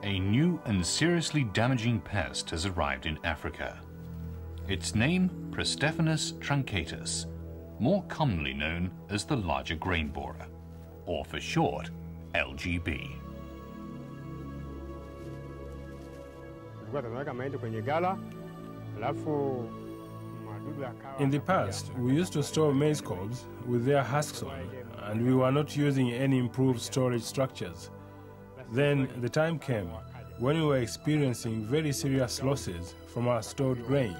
A new and seriously damaging pest has arrived in Africa. Its name, Prestephanus truncatus, more commonly known as the larger grain borer, or for short, LGB. In the past, we used to store maize cobs with their husks on, and we were not using any improved storage structures. Then the time came when we were experiencing very serious losses from our stored grain.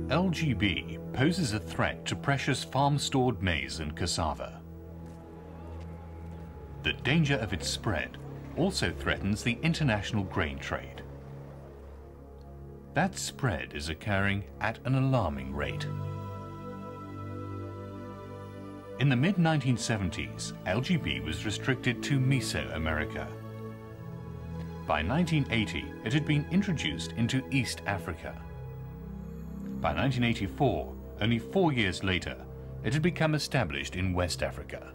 LGB poses a threat to precious farm-stored maize and cassava. The danger of its spread also threatens the international grain trade. That spread is occurring at an alarming rate. In the mid-1970s, LGB was restricted to Mesoamerica. By 1980, it had been introduced into East Africa. By 1984, only 4 years later, it had become established in West Africa.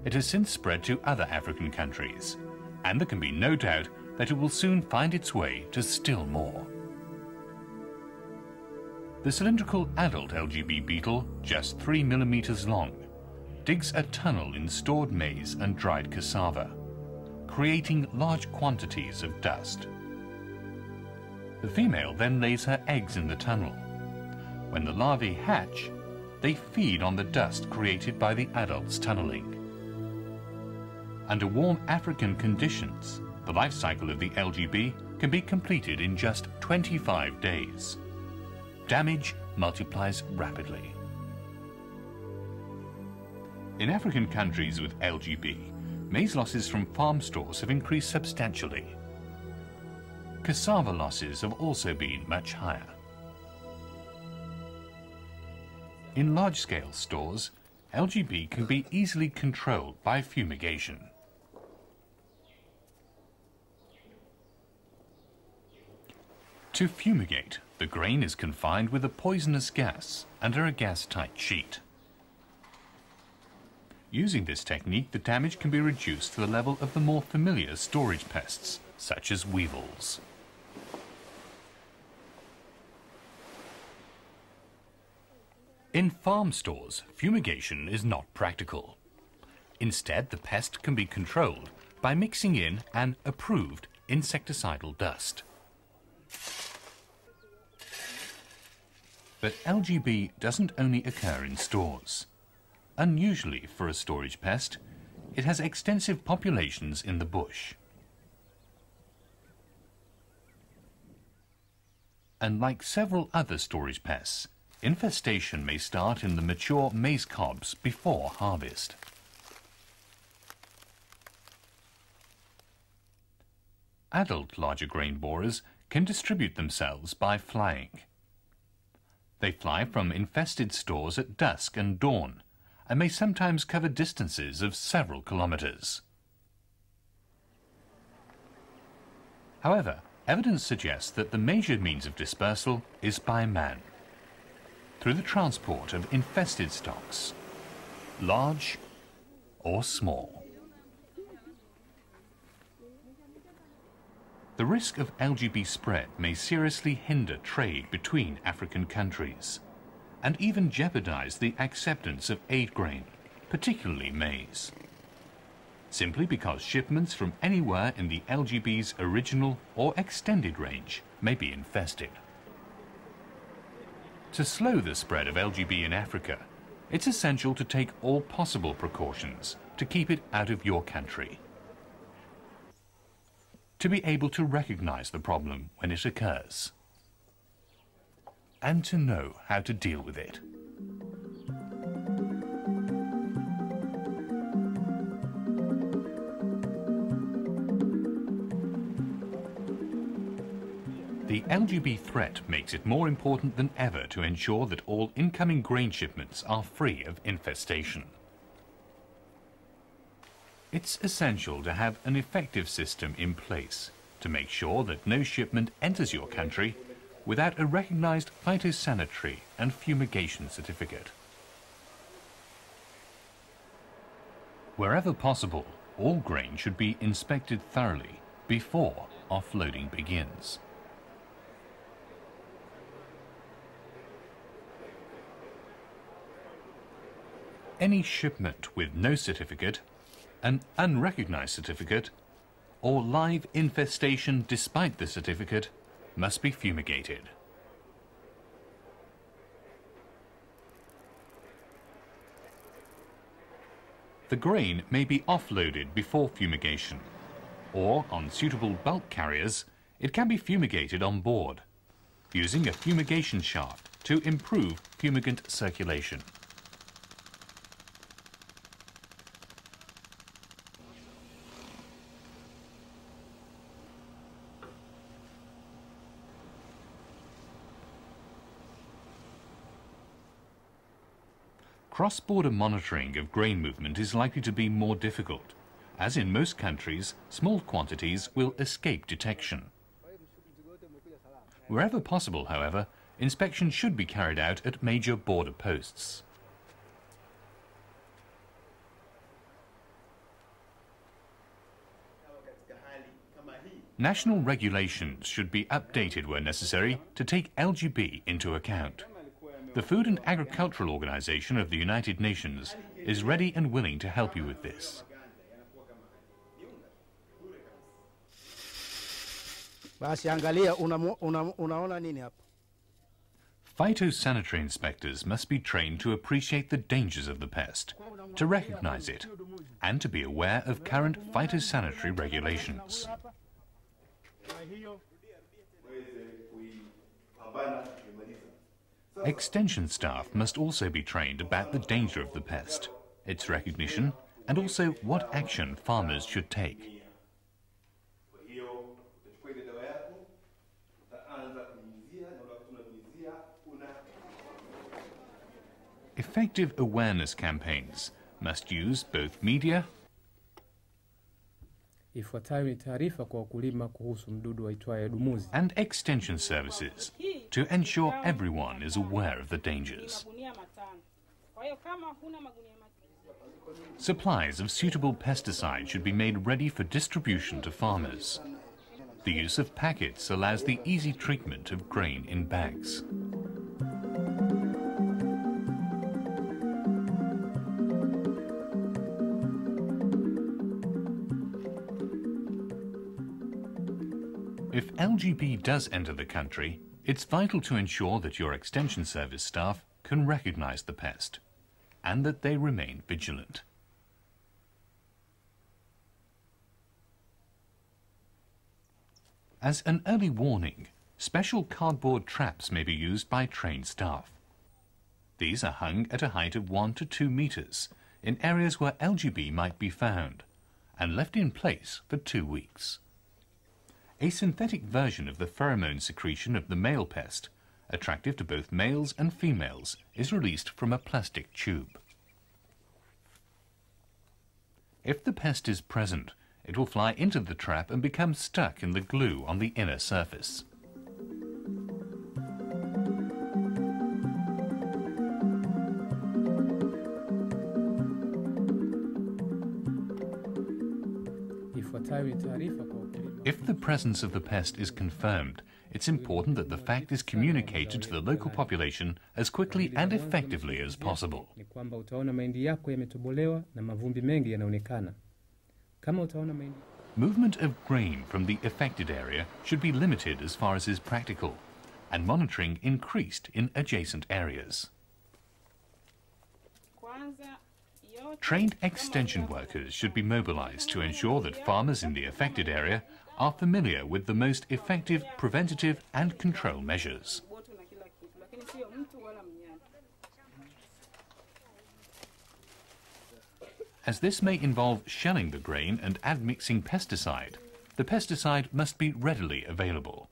It has since spread to other African countries, and there can be no doubt that it will soon find its way to still more. The cylindrical adult LGB beetle, just 3 millimeters long, digs a tunnel in stored maize and dried cassava, creating large quantities of dust. The female then lays her eggs in the tunnel. When the larvae hatch, they feed on the dust created by the adult's tunneling. Under warm African conditions, the life cycle of the LGB can be completed in just 25 days. Damage multiplies rapidly. In African countries with LGB, maize losses from farm stores have increased substantially. Cassava losses have also been much higher. In large-scale stores, LGB can be easily controlled by fumigation. To fumigate, the grain is confined with a poisonous gas under a gas-tight sheet. Using this technique, the damage can be reduced to the level of the more familiar storage pests, such as weevils. In farm stores, fumigation is not practical. Instead, the pest can be controlled by mixing in an approved insecticidal dust. But LGB doesn't only occur in stores. Unusually for a storage pest, it has extensive populations in the bush. Unlike several other storage pests, infestation may start in the mature maize cobs before harvest. Adult larger grain borers can distribute themselves by flying. They fly from infested stores at dusk and dawn and may sometimes cover distances of several kilometers. However, evidence suggests that the major means of dispersal is by man, through the transport of infested stocks, large or small. The risk of LGB spread may seriously hinder trade between African countries and even jeopardize the acceptance of aid grain, particularly maize, simply because shipments from anywhere in the LGB's original or extended range may be infested. To slow the spread of LGB in Africa, it's essential to take all possible precautions to keep it out of your country. To be able to recognize the problem when it occurs, and to know how to deal with it. The LGB threat makes it more important than ever to ensure that all incoming grain shipments are free of infestation. It's essential to have an effective system in place to make sure that no shipment enters your country without a recognized phytosanitary and fumigation certificate. Wherever possible, all grain should be inspected thoroughly before offloading begins. Any shipment with no certificate, an unrecognized certificate, or live infestation despite the certificate must be fumigated. The grain may be offloaded before fumigation, or on suitable bulk carriers, it can be fumigated on board, using a fumigation shaft to improve fumigant circulation. Cross-border monitoring of grain movement is likely to be more difficult, as in most countries, small quantities will escape detection. Wherever possible, however, inspection should be carried out at major border posts. National regulations should be updated where necessary to take LGB into account. The Food and Agricultural Organization of the United Nations is ready and willing to help you with this. Phytosanitary inspectors must be trained to appreciate the dangers of the pest, to recognize it, and to be aware of current phytosanitary regulations. Extension staff must also be trained about the danger of the pest, its recognition, and also what action farmers should take. Effective awareness campaigns must use both media Ifuatayo ni taarifa kwa wakulima kuhusu mdudu waitwaye dumuzi and extension services to ensure everyone is aware of the dangers. Supplies of suitable pesticides should be made ready for distribution to farmers. The use of packets allows the easy treatment of grain in bags. If LGB does enter the country, it's vital to ensure that your extension service staff can recognize the pest and that they remain vigilant. As an early warning, special cardboard traps may be used by trained staff. These are hung at a height of 1 to 2 meters in areas where LGB might be found and left in place for 2 weeks. A synthetic version of the pheromone secretion of the male pest, attractive to both males and females, is released from a plastic tube. If the pest is present, it will fly into the trap and become stuck in the glue on the inner surface. Ifuatayo ni taarifa kwa wakulima. If the presence of the pest is confirmed, it's important that the fact is communicated to the local population as quickly and effectively as possible. Ni kwamba utaona mahindi yako yametobolewa na mavumbi mengi yanaonekana. Kama utaona mahindi Movement of grain from the affected area should be limited as far as is practical, and monitoring increased in adjacent areas. Trained extension workers should be mobilized to ensure that farmers in the affected area are familiar with the most effective preventative and control measures. As this may involve shelling the grain and admixing pesticide, the pesticide must be readily available.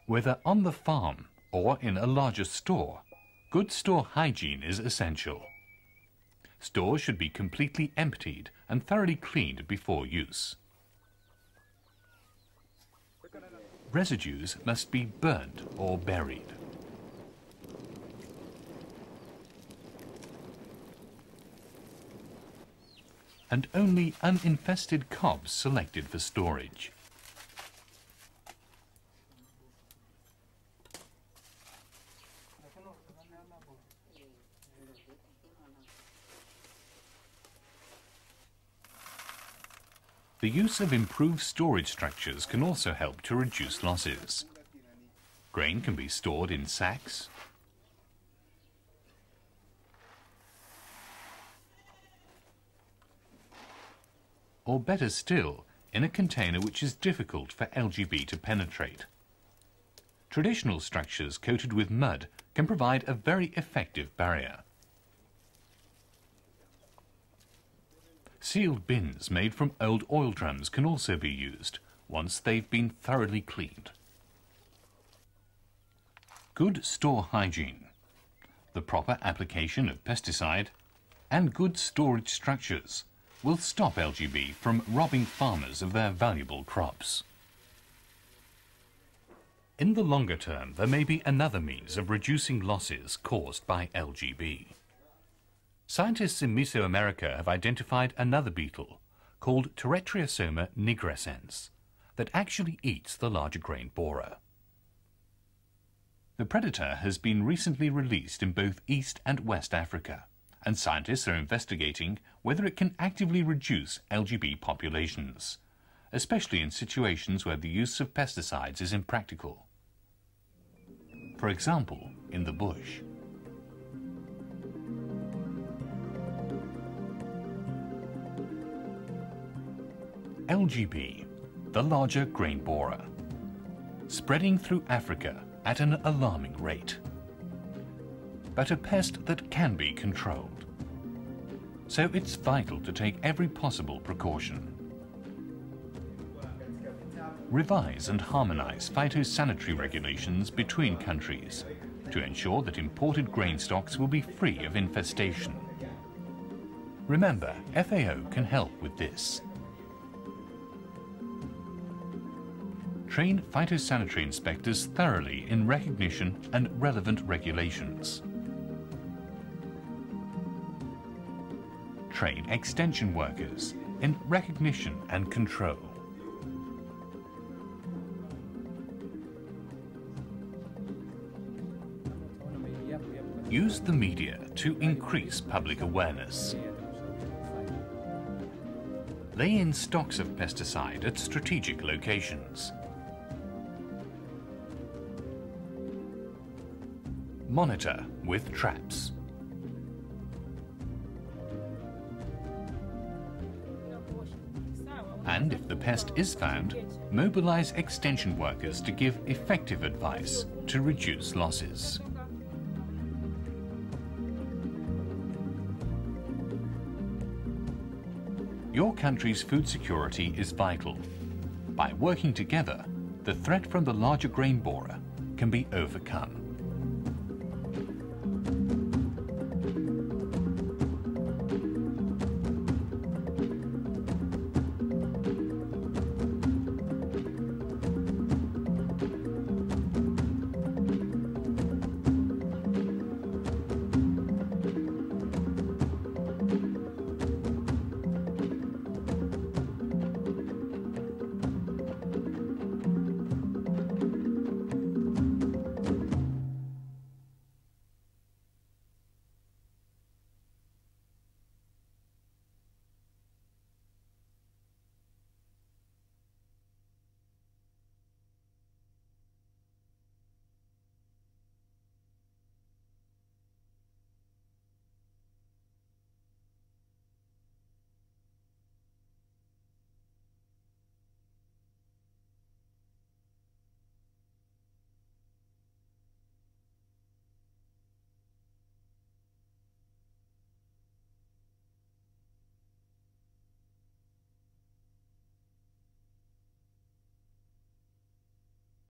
Whether on the farm or in a larger store, good store hygiene is essential. Stores should be completely emptied and thoroughly cleaned before use. Residues must be burnt or buried. And only uninfested cobs selected for storage. The use of improved storage structures can also help to reduce losses. Grain can be stored in sacks, or better still, in a container which is difficult for LGB to penetrate. Traditional structures coated with mud can provide a very effective barrier. Sealed bins made from old oil drums can also be used once they've been thoroughly cleaned. Good store hygiene, the proper application of pesticide, and good storage structures will stop LGB from robbing farmers of their valuable crops. In the longer term, there may be another means of reducing losses caused by LGB. Scientists in Mesoamerica have identified another beetle called Terretriosoma nigrescens that actually eats the larger grain borer. The predator has been recently released in both East and West Africa, and scientists are investigating whether it can actively reduce LGB populations, especially in situations where the use of pesticides is impractical. For example, in the bush. LGB, the larger grain borer, spreading through Africa at an alarming rate, but a pest that can be controlled. So it's vital to take every possible precaution. Revise and harmonize phytosanitary regulations between countries to ensure that imported grain stocks will be free of infestation. Remember, FAO can help with this. Train phytosanitary inspectors thoroughly in recognition and relevant regulations. Train extension workers in recognition and control. Use the media to increase public awareness. Lay in stocks of pesticide at strategic locations. Monitor with traps. And if the pest is found, mobilize extension workers to give effective advice to reduce losses. Your country's food security is vital. By working together, the threat from the larger grain borer can be overcome.